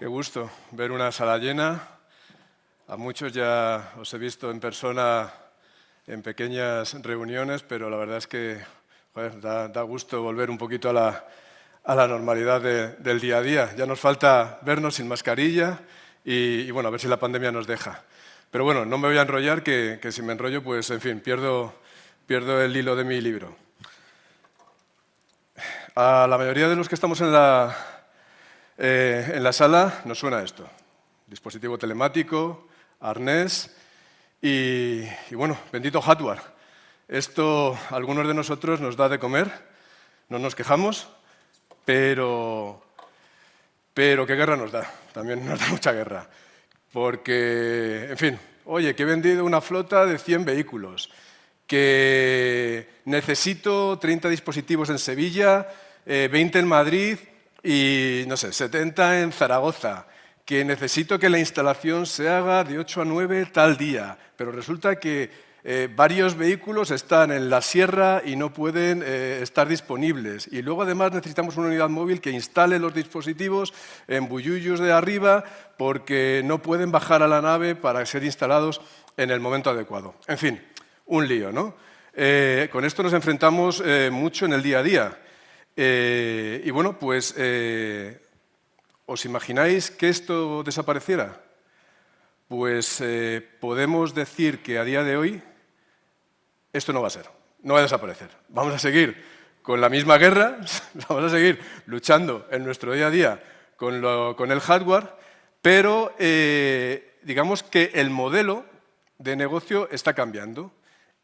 Qué gusto ver una sala llena. A muchos ya os he visto en persona en pequeñas reuniones, pero la verdad es que joder, da gusto volver un poquito a la normalidad del día a día. Ya nos falta vernos sin mascarilla y bueno, a ver si la pandemia nos deja. Pero bueno, no me voy a enrollar, que si me enrollo, pues en fin, pierdo el hilo de mi libro. A la mayoría de los que estamos en la sala nos suena esto: dispositivo telemático, arnés y bueno, bendito hardware. Esto a algunos de nosotros nos da de comer, no nos quejamos, pero qué guerra nos da, también nos da mucha guerra. Porque, en fin, oye, que he vendido una flota de 100 vehículos, que necesito 30 dispositivos en Sevilla, 20 en Madrid y, no sé, 70 en Zaragoza, que necesito que la instalación se haga de 8 a 9 tal día, pero resulta que varios vehículos están en la sierra y no pueden estar disponibles. Y luego, además, necesitamos una unidad móvil que instale los dispositivos en Buyuyos de arriba porque no pueden bajar a la nave para ser instalados en el momento adecuado. En fin, un lío, ¿no? Con esto nos enfrentamos mucho en el día a día. Y bueno, pues, ¿os imagináis que esto desapareciera? Pues podemos decir que a día de hoy esto no va a ser, no va a desaparecer. Vamos a seguir con la misma guerra, vamos a seguir luchando en nuestro día a día con el hardware, pero digamos que el modelo de negocio está cambiando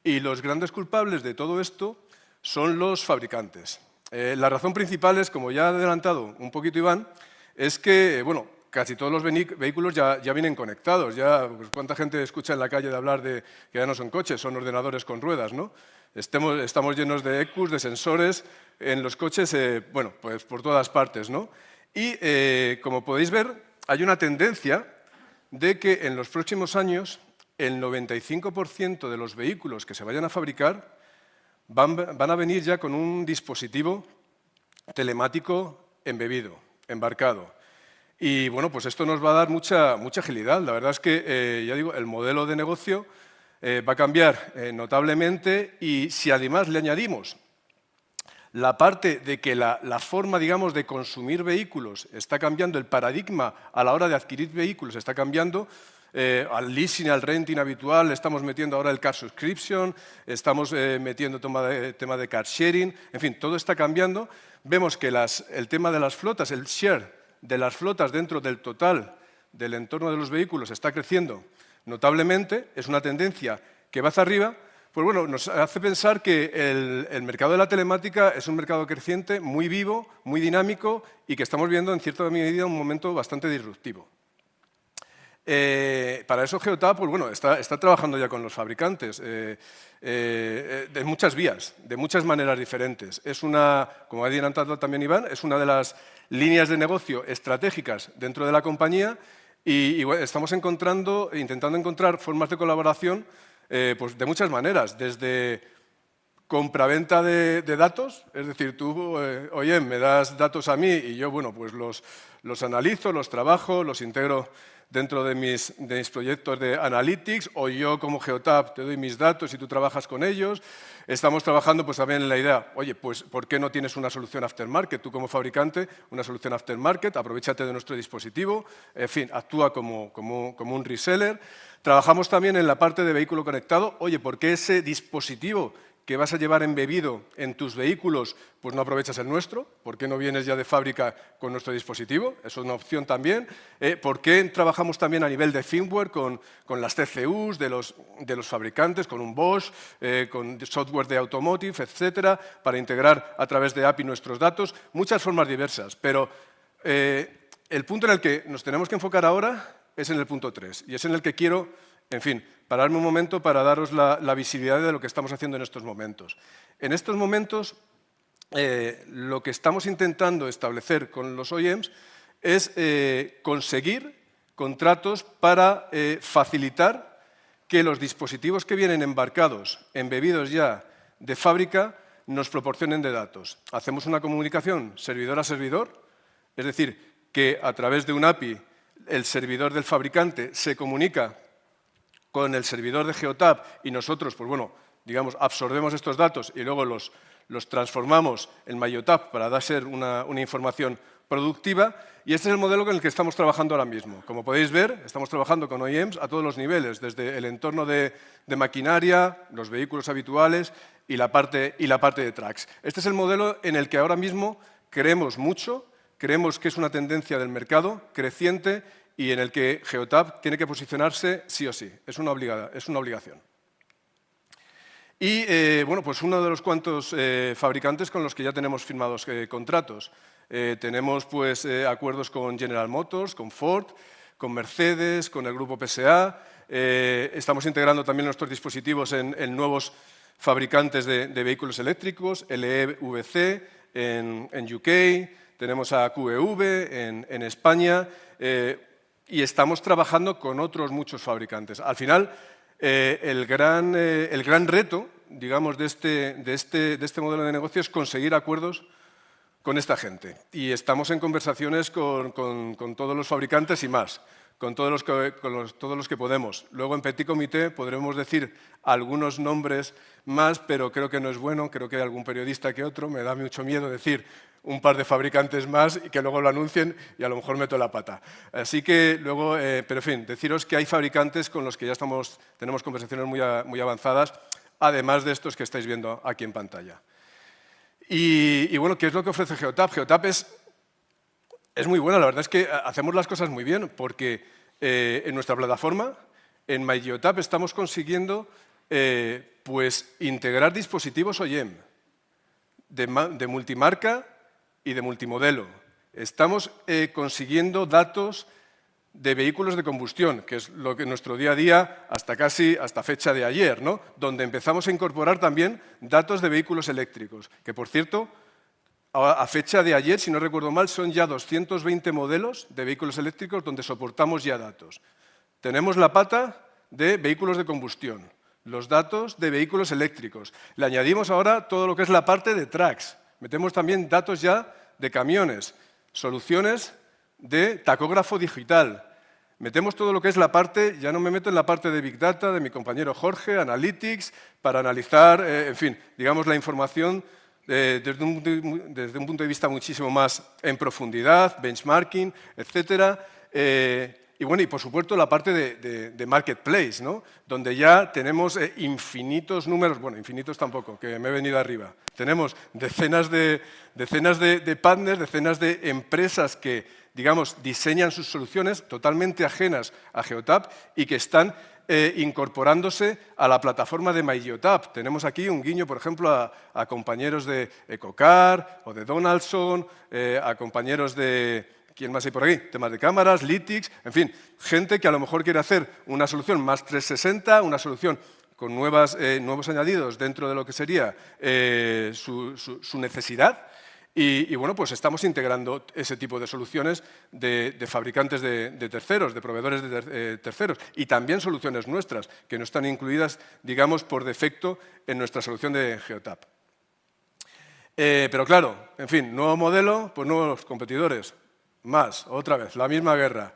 y los grandes culpables de todo esto son los fabricantes. La razón principal es, como ya ha adelantado un poquito Iván, es que, bueno, casi todos los vehículos ya vienen conectados. Ya, pues, ¿cuánta gente escucha en la calle de hablar de que ya no son coches, son ordenadores con ruedas, ¿no? Estamos llenos de ECUs, de sensores en los coches, bueno, pues por todas partes, ¿no? Y, como podéis ver, hay una tendencia de que en los próximos años el 95% de los vehículos que se vayan a fabricar van a venir ya con un dispositivo telemático embebido, embarcado. Y bueno, pues esto nos va a dar mucha agilidad. La verdad es que, ya digo, el modelo de negocio va a cambiar notablemente y si además le añadimos la parte de que la forma, digamos, de consumir vehículos está cambiando, el paradigma a la hora de adquirir vehículos está cambiando, al leasing, al renting habitual, estamos metiendo ahora el car subscription, estamos metiendo tema de car sharing, en fin, todo está cambiando. Vemos que el tema de las flotas, el share de las flotas dentro del total del entorno de los vehículos está creciendo notablemente, es una tendencia que va hacia arriba. Pues bueno, nos hace pensar que el mercado de la telemática es un mercado creciente, muy vivo, muy dinámico y que estamos viendo en cierta medida un momento bastante disruptivo. Para eso Geotab, pues bueno, está trabajando ya con los fabricantes de muchas vías, de muchas maneras diferentes. Es una, como ha adelantado también Iván, es una de las líneas de negocio estratégicas dentro de la compañía y bueno, estamos intentando encontrar formas de colaboración pues de muchas maneras, desde compraventa de datos, es decir, tú, oye, me das datos a mí y yo, bueno, pues los analizo, los trabajo, los integro dentro de mis proyectos de analytics, o yo como Geotab te doy mis datos y tú trabajas con ellos. Estamos trabajando pues también en la idea, oye, pues ¿por qué no tienes una solución aftermarket? Tú como fabricante, una solución aftermarket, aprovéchate de nuestro dispositivo, en fin, actúa como un reseller. Trabajamos también en la parte de vehículo conectado, oye, ¿por qué ese dispositivo que vas a llevar embebido en tus vehículos, pues no aprovechas el nuestro? ¿Por qué no vienes ya de fábrica con nuestro dispositivo? Eso es una opción también. ¿Por qué trabajamos también a nivel de firmware con las TCUs de los fabricantes, con un Bosch, con software de automotive, etcétera, para integrar a través de API nuestros datos? Muchas formas diversas, pero el punto en el que nos tenemos que enfocar ahora es en el punto 3, y es en el que quiero, en fin, pararme un momento para daros la visibilidad de lo que estamos haciendo en estos momentos. En estos momentos, lo que estamos intentando establecer con los OEMs es conseguir contratos para facilitar que los dispositivos que vienen embarcados, embebidos ya de fábrica, nos proporcionen de datos. Hacemos una comunicación servidor a servidor, es decir, que a través de un API el servidor del fabricante se comunica con el servidor de Geotab y nosotros, pues bueno, digamos, absorbemos estos datos y luego los transformamos en MyGeotab para dar ser una información productiva. Y este es el modelo con el que estamos trabajando ahora mismo. Como podéis ver, estamos trabajando con OEMs a todos los niveles, desde el entorno de maquinaria, los vehículos habituales y la parte de tracks. Este es el modelo en el que ahora mismo creemos mucho, creemos que es una tendencia del mercado creciente y en el que Geotab tiene que posicionarse sí o sí. Es una obligación. Y, bueno, pues uno de los cuantos fabricantes con los que ya tenemos firmados contratos. Tenemos pues, acuerdos con General Motors, con Ford, con Mercedes, con el grupo PSA. Estamos integrando también nuestros dispositivos en nuevos fabricantes de vehículos eléctricos, LEVC en UK, tenemos a QEV en España y estamos trabajando con otros muchos fabricantes. Al final, el gran reto, digamos, de este modelo de negocio es conseguir acuerdos con esta gente. Y estamos en conversaciones con todos los fabricantes y más, con todos los que podemos. Luego, en Petit Comité, podremos decir algunos nombres más, pero creo que no es bueno, creo que hay algún periodista que otro. Me da mucho miedo decir un par de fabricantes más y que luego lo anuncien y a lo mejor meto la pata. Así que luego, pero en fin, deciros que hay fabricantes con los que ya tenemos conversaciones muy avanzadas, además de estos que estáis viendo aquí en pantalla. Y bueno, ¿qué es lo que ofrece Geotab? Geotab es muy buena, la verdad es que hacemos las cosas muy bien, porque en nuestra plataforma, en MyGeotab, estamos consiguiendo pues, integrar dispositivos OEM de multimarca y de multimodelo. Estamos consiguiendo datos de vehículos de combustión, que es lo que en nuestro día a día, hasta fecha de ayer, ¿no? Donde empezamos a incorporar también datos de vehículos eléctricos, que por cierto, a fecha de ayer, si no recuerdo mal, son ya 220 modelos de vehículos eléctricos donde soportamos ya datos. Tenemos la pata de vehículos de combustión, los datos de vehículos eléctricos. Le añadimos ahora todo lo que es la parte de tracks. Metemos también datos ya de camiones, soluciones de tacógrafo digital. Metemos todo lo que es la parte, ya no me meto en la parte de Big Data de mi compañero Jorge, Analytics, para analizar, en fin, digamos la información desde un punto de vista muchísimo más en profundidad, benchmarking, etcétera. Y bueno, y por supuesto la parte de Marketplace, ¿no? Donde ya tenemos infinitos números, bueno, infinitos tampoco, que me he venido arriba. Tenemos decenas de partners, decenas de empresas que, digamos, diseñan sus soluciones totalmente ajenas a Geotab y que están incorporándose a la plataforma de MyGeotab. Tenemos aquí un guiño, por ejemplo, a compañeros de EcoCar o de Donaldson, a compañeros de... ¿Quién más hay por aquí? Temas de cámaras, Lytics, en fin, gente que a lo mejor quiere hacer una solución más 360, una solución con nuevos añadidos dentro de lo que sería su necesidad. Y bueno, pues estamos integrando ese tipo de soluciones de fabricantes de terceros, de proveedores de terceros, y también soluciones nuestras, que no están incluidas, digamos, por defecto en nuestra solución de Geotab. Pero claro, en fin, nuevo modelo, pues nuevos competidores. Más, otra vez, la misma guerra.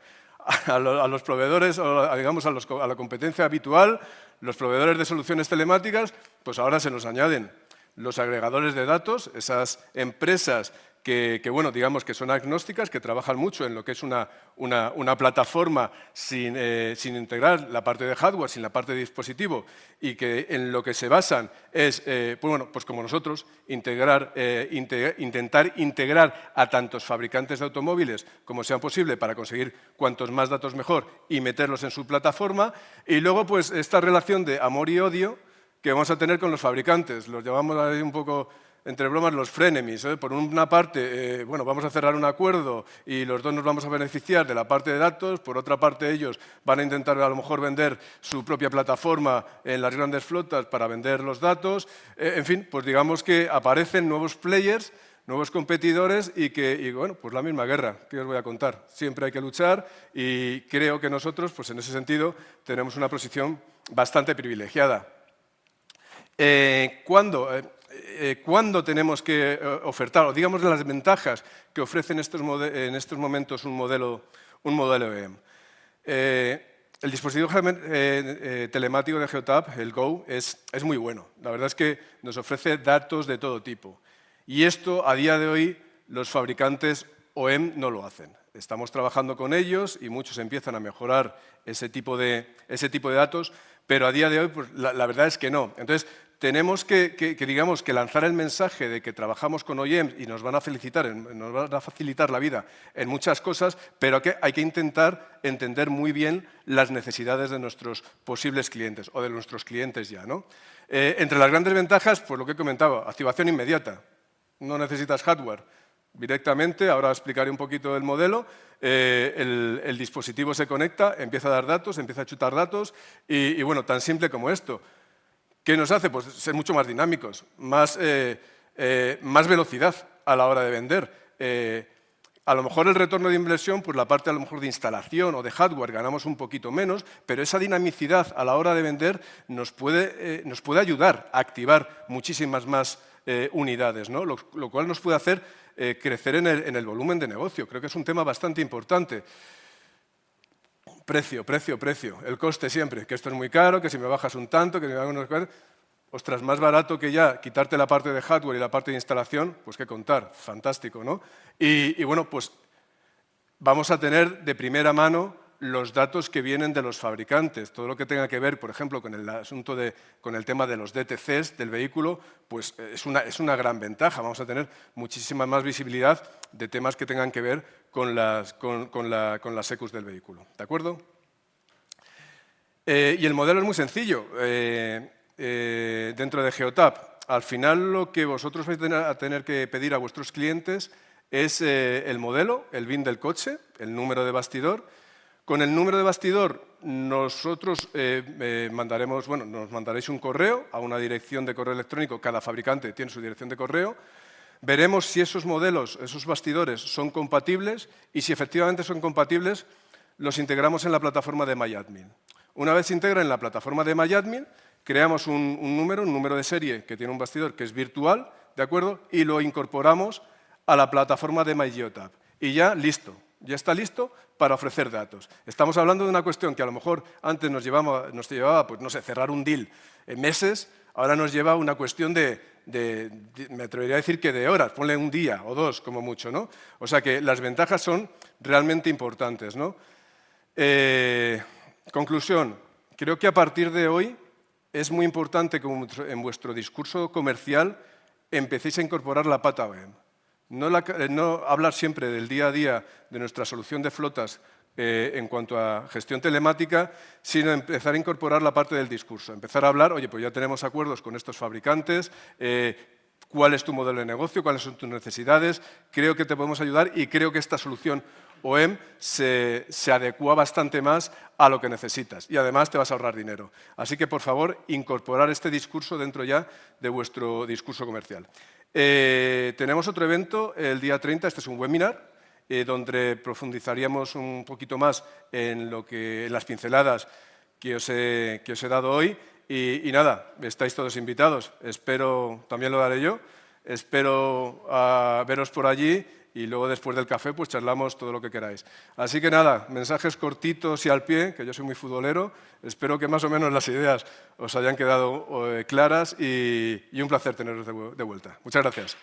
A los proveedores, digamos, a la competencia habitual, los proveedores de soluciones telemáticas, pues ahora se nos añaden los agregadores de datos, esas empresas que bueno, digamos que son agnósticas, que trabajan mucho en lo que es una plataforma sin integrar la parte de hardware, sin la parte de dispositivo, y que en lo que se basan es, pues bueno, pues como nosotros, intentar integrar a tantos fabricantes de automóviles como sea posible para conseguir cuantos más datos mejor y meterlos en su plataforma. Y luego, pues, esta relación de amor y odio que vamos a tener con los fabricantes. Los llamamos ahí un poco, entre bromas, los frenemies. Por una parte, bueno, vamos a cerrar un acuerdo y los dos nos vamos a beneficiar de la parte de datos. Por otra parte, ellos van a intentar a lo mejor vender su propia plataforma en las grandes flotas para vender los datos. En fin, pues digamos que aparecen nuevos players, nuevos competidores y bueno, pues la misma guerra. ¿Qué os voy a contar? Siempre hay que luchar y creo que nosotros, pues en ese sentido, tenemos una posición bastante privilegiada. ¿Cuándo? cuándo tenemos que ofertar, o digamos las ventajas que ofrecen en estos momentos un modelo OEM. El dispositivo telemático de Geotab, el Go, es muy bueno. La verdad es que nos ofrece datos de todo tipo. Y esto, a día de hoy, los fabricantes OEM no lo hacen. Estamos trabajando con ellos y muchos empiezan a mejorar ese tipo de datos, pero a día de hoy pues, la verdad es que no. Entonces, tenemos digamos, que lanzar el mensaje de que trabajamos con OEM y nos van a facilitar la vida en muchas cosas, pero que hay que intentar entender muy bien las necesidades de nuestros posibles clientes o de nuestros clientes ya, ¿no? Entre las grandes ventajas, pues lo que he comentado, activación inmediata. No necesitas hardware. Directamente, ahora explicaré un poquito el modelo, el dispositivo se conecta, empieza a dar datos, empieza a chutar datos y bueno, tan simple como esto. ¿Qué nos hace? Pues ser mucho más dinámicos, más velocidad a la hora de vender. A lo mejor el retorno de inversión, pues la parte a lo mejor de instalación o de hardware ganamos un poquito menos, pero esa dinamicidad a la hora de vender nos puede ayudar a activar muchísimas más unidades, ¿no? Lo cual nos puede hacer crecer en el volumen de negocio. Creo que es un tema bastante importante. Precio. El coste siempre, que esto es muy caro, que si me bajas un tanto, que si me hago unos... Ostras, más barato que ya quitarte la parte de hardware y la parte de instalación, pues qué contar, fantástico, ¿no? Y bueno, pues vamos a tener de primera mano los datos que vienen de los fabricantes. Todo lo que tenga que ver, por ejemplo, con el tema de los DTCs del vehículo, pues es una gran ventaja. Vamos a tener muchísima más visibilidad de temas que tengan que ver con las ECUs del vehículo. ¿De acuerdo? Y el modelo es muy sencillo. Dentro de Geotab, al final lo que vosotros vais a tener que pedir a vuestros clientes es el modelo, el VIN del coche, el número de bastidor. Con el número de bastidor nosotros nos mandaréis un correo a una dirección de correo electrónico. Cada fabricante tiene su dirección de correo. Veremos si esos modelos, esos bastidores son compatibles y si efectivamente son compatibles, los integramos en la plataforma de MyAdmin. Una vez se integra en la plataforma de MyAdmin, creamos un número de serie que tiene un bastidor que es virtual, ¿de acuerdo? Y lo incorporamos a la plataforma de MyGeotab. Y ya listo, ya está listo para ofrecer datos. Estamos hablando de una cuestión que a lo mejor antes nos llevaba pues, no sé, cerrar un deal en meses, ahora nos lleva a una cuestión me atrevería a decir que de horas, ponle un día o dos como mucho, ¿no? O sea que las ventajas son realmente importantes, ¿no? Conclusión, creo que a partir de hoy es muy importante que en vuestro discurso comercial empecéis a incorporar la pata OEM. No hablar siempre del día a día de nuestra solución de flotas en cuanto a gestión telemática, sino empezar a incorporar la parte del discurso. Empezar a hablar, oye, pues ya tenemos acuerdos con estos fabricantes, cuál es tu modelo de negocio, cuáles son tus necesidades, creo que te podemos ayudar y creo que esta solución OEM se adecua bastante más a lo que necesitas y además te vas a ahorrar dinero. Así que, por favor, incorporar este discurso dentro ya de vuestro discurso comercial. Tenemos otro evento el día 30, este es un webinar, donde profundizaríamos un poquito más en las pinceladas que os he dado hoy. Y nada, estáis todos invitados. Espero, también lo daré yo, espero veros por allí y luego después del café pues charlamos todo lo que queráis. Así que nada, mensajes cortitos y al pie, que yo soy muy futbolero. Espero que más o menos las ideas os hayan quedado claras y un placer teneros de vuelta. Muchas gracias.